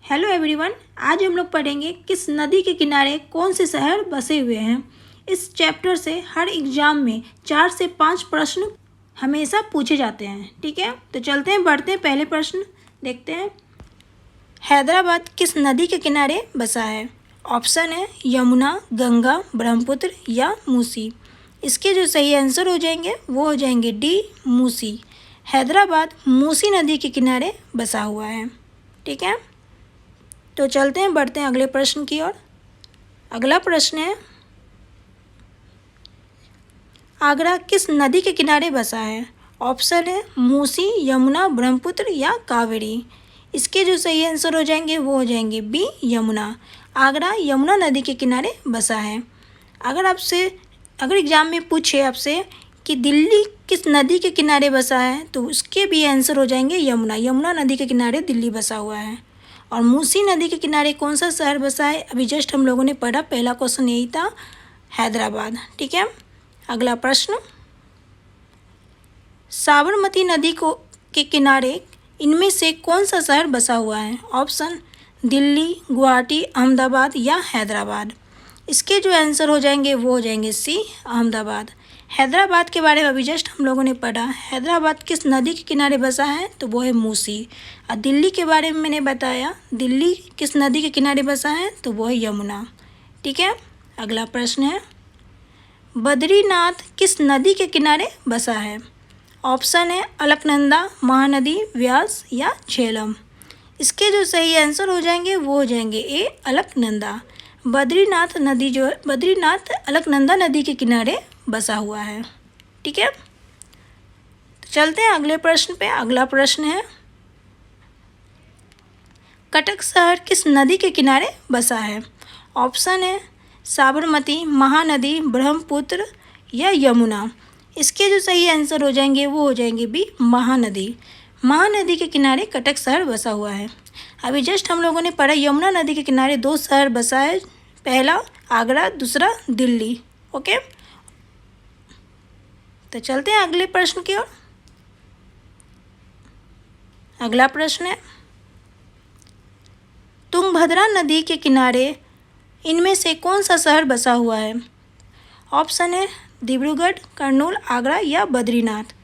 Hello everyone, आज हम लोग पढ़ेंगे किस नदी के किनारे कौन से शहर बसे हुए हैं। इस चैप्टर से हर एग्जाम में 4 से 5 प्रश्न हमेशा पूछे जाते हैं। ठीक है, तो चलते हैं, बढ़ते हैं। पहले प्रश्न देखते हैं। हैदराबाद किस नदी के किनारे बसा है? ऑप्शन है यमुना, गंगा, ब्रह्मपुत्र या मूसी। इसके जो सही आंसर हो जाएंगे वो हो जाएंगे डी, मूसी। हैदराबाद मूसी नदी के किनारे बसा हुआ है। ठीक है, तो चलते हैं, बढ़ते हैं अगले प्रश्न की ओर। अगला प्रश्न है, आगरा किस नदी के किनारे बसा है? ऑप्शन है मूसी, यमुना, ब्रह्मपुत्र या कावेरी। इसके जो सही आंसर हो जाएंगे वो हो जाएंगे बी, यमुना। आगरा यमुना नदी के किनारे बसा है। अगर एग्जाम में पूछे आपसे कि दिल्ली किस नदी के किनारे बसा है, तो उसके भी आंसर हो जाएंगे यमुना। यमुना नदी के किनारे दिल्ली बसा हुआ है। और मूसी नदी के किनारे कौन सा शहर बसा है? अभी जस्ट हम लोगों ने पढ़ा, पहला क्वेश्चन यही था, हैदराबाद। ठीक है, अगला प्रश्न, साबरमती नदी के किनारे इनमें से कौन सा शहर बसा हुआ है? ऑप्शन दिल्ली, गुवाहाटी, अहमदाबाद या हैदराबाद। इसके जो आंसर हो जाएंगे वो हो जाएंगे सी, अहमदाबाद। हैदराबाद के बारे में अभी जस्ट हम लोगों ने पढ़ा, हैदराबाद किस नदी के किनारे बसा है, तो वो है मूसी। और दिल्ली के बारे में मैंने बताया, दिल्ली किस नदी के किनारे बसा है, तो वो है यमुना। ठीक है, अगला प्रश्न है, बद्रीनाथ किस नदी के किनारे बसा है? ऑप्शन है अलकनंदा, महानदी, व्यास या झेलम। इसके जो सही आंसर हो जाएंगे वो हो जाएंगे ए, अलकनंदा। बद्रीनाथ नदी जो है, बद्रीनाथ अलकनंदा नदी के किनारे बसा हुआ है। ठीक है, तो चलते हैं अगले प्रश्न पे। अगला प्रश्न है, कटक शहर किस नदी के किनारे बसा है? ऑप्शन है साबरमती, महानदी, ब्रह्मपुत्र या यमुना। इसके जो सही आंसर हो जाएंगे वो हो जाएंगे बी, महानदी। महानदी के किनारे कटक शहर बसा हुआ है। अभी जस्ट हम लोगों ने पढ़ा, यमुना नदी के किनारे 2 शहर बसा है, पहला आगरा, दूसरा दिल्ली। ओके, तो चलते हैं अगले प्रश्न की ओर। अगला प्रश्न है, तुंगभद्रा नदी के किनारे इनमें से कौन सा शहर बसा हुआ है? ऑप्शन है डिब्रूगढ़, कर्नूल, आगरा या बद्रीनाथ।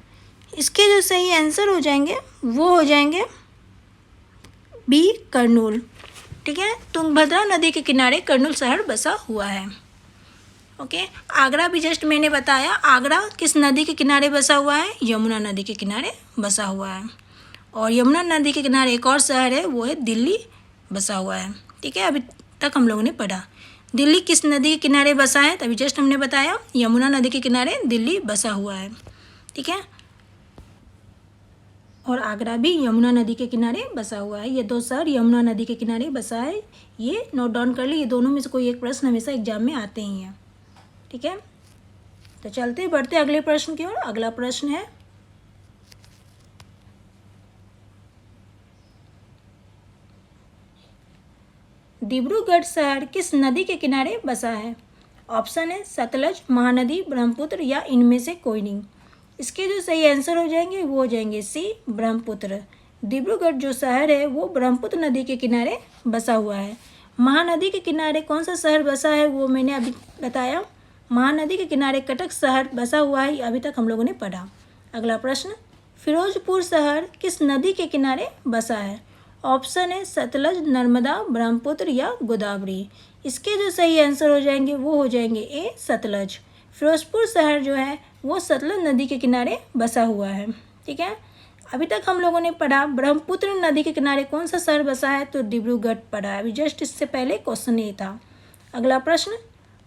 इसके जो सही आंसर हो जाएंगे वो हो जाएंगे बी, कर्नूल। ठीक है, तुंगभद्रा नदी के किनारे कर्नूल शहर बसा हुआ है। ओके, आगरा भी जस्ट मैंने बताया, आगरा किस नदी के किनारे बसा हुआ है? यमुना नदी के किनारे बसा हुआ है। और यमुना नदी के किनारे एक और शहर है, वो है दिल्ली, बसा हुआ है। ठीक है, अभी तक हम लोगों ने पढ़ा दिल्ली किस नदी के किनारे बसा है, तभी जस्ट हमने बताया यमुना नदी के किनारे दिल्ली बसा हुआ है। ठीक है, और आगरा भी यमुना नदी के किनारे बसा हुआ है। ये 2 शहर यमुना नदी के किनारे बसा है, ये नोट डाउन कर ली। ये दोनों में से कोई एक प्रश्न हमेशा एग्जाम में आते ही हैं। ठीक है, तो चलते बढ़ते अगले प्रश्न की ओर। अगला प्रश्न है, डिब्रूगढ़ शहर किस नदी के किनारे बसा है? ऑप्शन है सतलज, महानदी, ब्रह्मपुत्र या इनमें से कोई नहीं। इसके जो सही आंसर हो जाएंगे वो हो जाएंगे सी, ब्रह्मपुत्र। डिब्रूगढ़ जो शहर है वो ब्रह्मपुत्र नदी के किनारे बसा हुआ है। महानदी के किनारे कौन सा शहर बसा है वो मैंने अभी बताया, महानदी के किनारे कटक शहर बसा हुआ है, अभी तक हम लोगों ने पढ़ा। अगला प्रश्न, फिरोजपुर शहर किस नदी के किनारे बसा है? ऑप्शन है सतलज, नर्मदा, ब्रह्मपुत्र या गोदावरी। इसके जो सही आंसर हो जाएंगे वो हो जाएंगे ए, सतलज। फिरोजपुर शहर जो है वो सतलज नदी के किनारे बसा हुआ है। ठीक है, अभी तक हम लोगों ने पढ़ा ब्रह्मपुत्र नदी के किनारे कौन सा शहर बसा है, तो डिब्रूगढ़ पढ़ा है। अभी जस्ट इससे पहले क्वेश्चन ये था। अगला प्रश्न,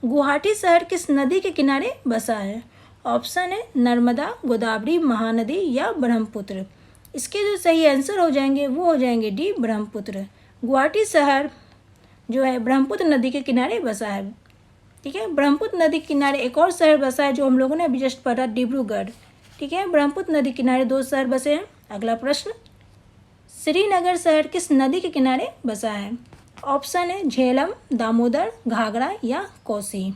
गुवाहाटी शहर किस नदी के किनारे बसा है? ऑप्शन है नर्मदा, गोदावरी, महानदी या ब्रह्मपुत्र। इसके जो सही आंसर हो जाएंगे वो हो जाएंगे डी, ब्रह्मपुत्र। गुवाहाटी शहर जो है ब्रह्मपुत्र नदी के किनारे बसा है। ठीक है, ब्रह्मपुत्र नदी के किनारे एक और शहर बसा है जो हम लोगों ने अभी जस्ट पढ़ा, डिब्रूगढ़। ठीक है, ब्रह्मपुत्र नदी के किनारे 2 शहर बसे हैं। अगला प्रश्न, श्रीनगर शहर किस नदी के किनारे बसा है? ऑप्शन है झेलम, दामोदर, घाघरा या कोसी।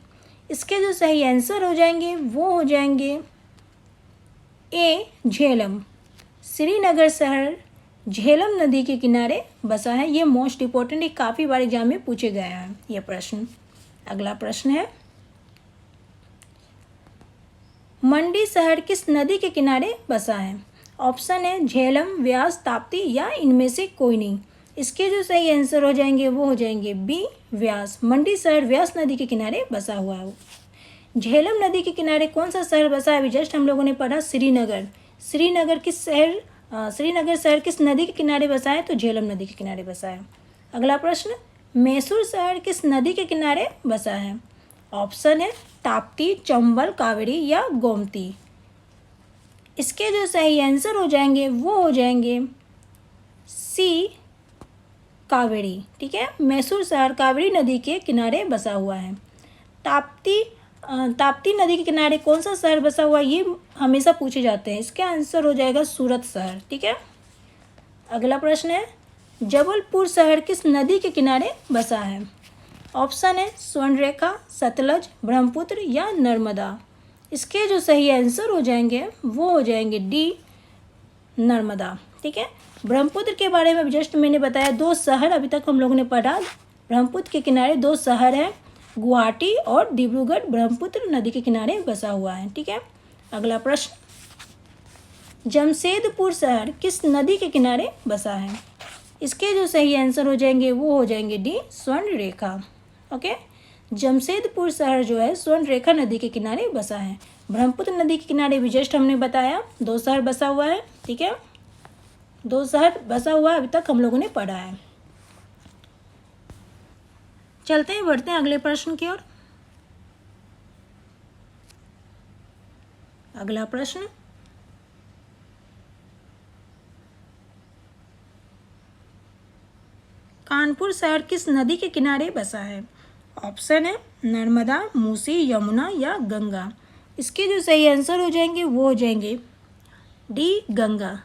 इसके जो सही आंसर हो जाएंगे वो हो जाएंगे ए, झेलम। श्रीनगर शहर झेलम नदी के किनारे बसा है। ये मोस्ट इम्पोर्टेंट, ये काफ़ी बार एग्जाम में पूछे गए हैं ये प्रश्न। अगला प्रश्न है, मंडी शहर किस नदी के किनारे बसा है? ऑप्शन है झेलम, व्यास, ताप्ती या इनमें से कोई नहीं। इसके जो सही आंसर हो जाएंगे वो हो जाएंगे बी, व्यास। मंडी शहर व्यास नदी के किनारे बसा हुआ है। झेलम नदी के किनारे कौन सा शहर बसा है? अभी जस्ट हम लोगों ने पढ़ा श्रीनगर। श्रीनगर शहर किस नदी के किनारे बसा है? तो झेलम नदी के किनारे बसा है। अगला प्रश्न, मैसूर शहर किस नदी के किनारे बसा है? ऑप्शन है ताप्ती, चंबल, कावेरी या गोमती। इसके जो सही आंसर हो जाएंगे वो हो जाएंगे सी, कावेरी। ठीक है, मैसूर शहर कावेरी नदी के किनारे बसा हुआ है। ताप्ती नदी के किनारे कौन सा शहर बसा हुआ है? ये हमेशा पूछे जाते हैं। इसका आंसर हो जाएगा सूरत शहर। ठीक है, अगला प्रश्न है, जबलपुर शहर किस नदी के किनारे बसा है? ऑप्शन है स्वर्णरेखा, सतलज, ब्रह्मपुत्र या नर्मदा। इसके जो सही आंसर हो जाएंगे वो हो जाएंगे डी, नर्मदा। ठीक है, ब्रह्मपुत्र के बारे में जस्ट मैंने बताया, 2 शहर अभी तक हम लोगों ने पढ़ा। ब्रह्मपुत्र के किनारे 2 शहर हैं, गुवाहाटी और डिब्रूगढ़ ब्रह्मपुत्र नदी के किनारे बसा हुआ है। ठीक है, अगला प्रश्न, जमशेदपुर शहर किस नदी के किनारे बसा है? इसके जो सही आंसर हो जाएंगे वो हो जाएंगे डी, स्वर्णरेखा। ओके, जमशेदपुर शहर जो है स्वर्णरेखा नदी के किनारे बसा है। ब्रह्मपुत्र नदी के किनारे भी जस्ट हमने बताया 2 शहर बसा हुआ है। ठीक है, 2 शहर बसा हुआ अभी तक हम लोगों ने पढ़ा है। चलते हैं, बढ़ते हैं अगले प्रश्न की ओर। अगला प्रश्न, कानपुर शहर किस नदी के किनारे बसा है? ऑप्शन है नर्मदा, मूसी, यमुना या गंगा। इसके जो सही आंसर हो जाएंगे वो हो जाएंगे डी, गंगा।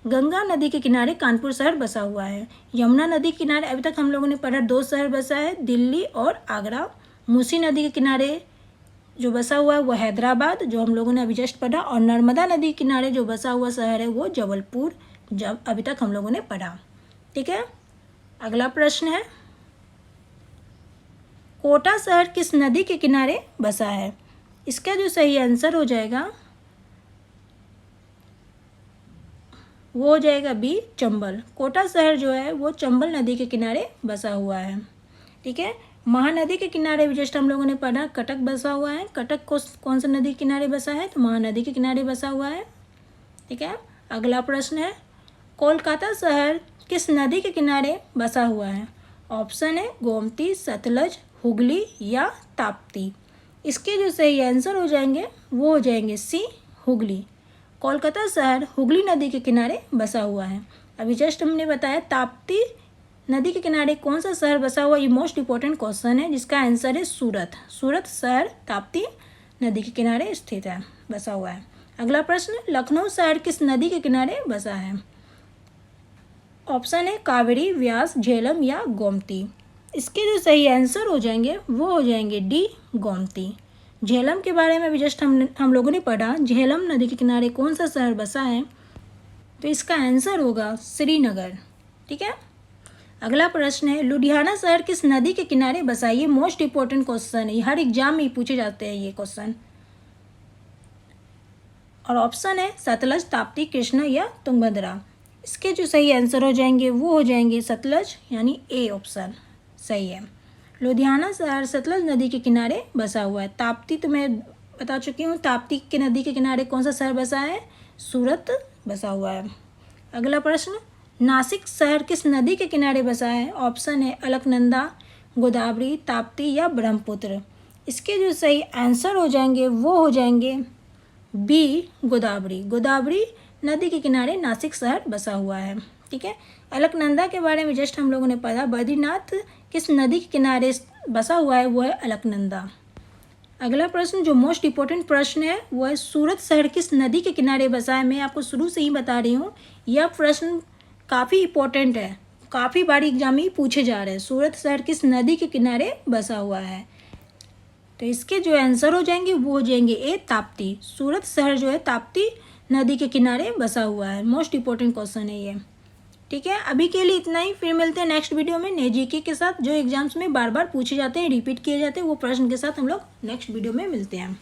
गंगा नदी के किनारे कानपुर शहर बसा हुआ है। यमुना नदी के किनारे अभी तक हम लोगों ने पढ़ा 2 शहर बसा है, दिल्ली और आगरा। मूसी नदी के किनारे जो बसा हुआ है वो हैदराबाद, जो हम लोगों ने अभी जस्ट पढ़ा। और नर्मदा नदी के किनारे जो बसा हुआ शहर है वो जबलपुर, जब अभी तक हम लोगों ने पढ़ा। ठीक है, अगला प्रश्न है, कोटा शहर किस नदी के किनारे बसा है? इसका जो सही आंसर हो जाएगा वो हो जाएगा बी, चंबल। कोटा शहर जो है वो चंबल नदी के किनारे बसा हुआ है। ठीक है, महानदी के किनारे भी जस्ट हम लोगों ने पढ़ा कटक बसा हुआ है। कटक को कौन सा नदी के किनारे बसा है? तो महानदी के किनारे बसा हुआ है। ठीक है, अगला प्रश्न है, कोलकाता शहर किस नदी के किनारे बसा हुआ है? ऑप्शन है गोमती, सतलज, हुगली या ताप्ती। इसके जो सही आंसर हो जाएंगे वो हो जाएंगे सी, हुगली। कोलकाता शहर हुगली नदी के किनारे बसा हुआ है। अभी जस्ट हमने बताया ताप्ती नदी के किनारे कौन सा शहर बसा हुआ, ये मोस्ट इंपॉर्टेंट क्वेश्चन है, जिसका आंसर है सूरत। सूरत शहर ताप्ती नदी के किनारे स्थित है, बसा हुआ है। अगला प्रश्न, लखनऊ शहर किस नदी के किनारे बसा है? ऑप्शन है कावेरी, व्यास, झेलम या गोमती। इसके जो सही आंसर हो जाएंगे वो हो जाएंगे डी, गोमती। झेलम के बारे में भी जस्ट हम लोगों ने पढ़ा, झेलम नदी के किनारे कौन सा शहर बसा है? तो इसका आंसर होगा श्रीनगर। ठीक है, अगला प्रश्न है, लुधियाना शहर किस नदी के किनारे बसा है? ये मोस्ट इंपॉर्टेंट क्वेश्चन है, हर एग्जाम में पूछे जाते हैं ये क्वेश्चन। और ऑप्शन है सतलज, ताप्ती, कृष्णा या तुंगभद्रा। इसके जो सही आंसर हो जाएंगे वो हो जाएंगे सतलज, यानी ए ऑप्शन सही है। लुधियाना शहर सतलज नदी के किनारे बसा हुआ है। ताप्ती तो मैं बता चुकी हूँ, ताप्ती के नदी के किनारे कौन सा शहर बसा है? सूरत बसा हुआ है। अगला प्रश्न, नासिक शहर किस नदी के किनारे बसा है? ऑप्शन है अलकनंदा, गोदावरी, ताप्ती या ब्रह्मपुत्र। इसके जो सही आंसर हो जाएंगे वो हो जाएंगे बी, गोदावरी। गोदावरी नदी के किनारे नासिक शहर बसा हुआ है। ठीक है, अलकनंदा के बारे में जस्ट हम लोगों ने पढ़ा, बद्रीनाथ किस नदी के किनारे बसा हुआ है? वो है अलकनंदा। अगला प्रश्न जो मोस्ट इंपॉर्टेंट प्रश्न है वो है सूरत शहर किस नदी के किनारे बसा है? मैं आपको शुरू से ही बता रही हूँ, यह प्रश्न काफ़ी इंपॉर्टेंट है, काफ़ी बार एग्जाम में पूछे जा रहे हैं। सूरत शहर किस नदी के किनारे बसा हुआ है? तो इसके जो आंसर हो जाएंगे वो हो जाएंगे ए, ताप्ती। सूरत शहर जो है ताप्ती नदी के किनारे बसा हुआ है। मोस्ट इंपॉर्टेंट क्वेश्चन है ये। ठीक है, अभी के लिए इतना ही। फिर मिलते हैं नेक्स्ट वीडियो में नए जीके के साथ, जो एग्जाम्स में बार बार पूछे जाते हैं, रिपीट किए जाते हैं, वो प्रश्न के साथ हम लोग नेक्स्ट वीडियो में मिलते हैं।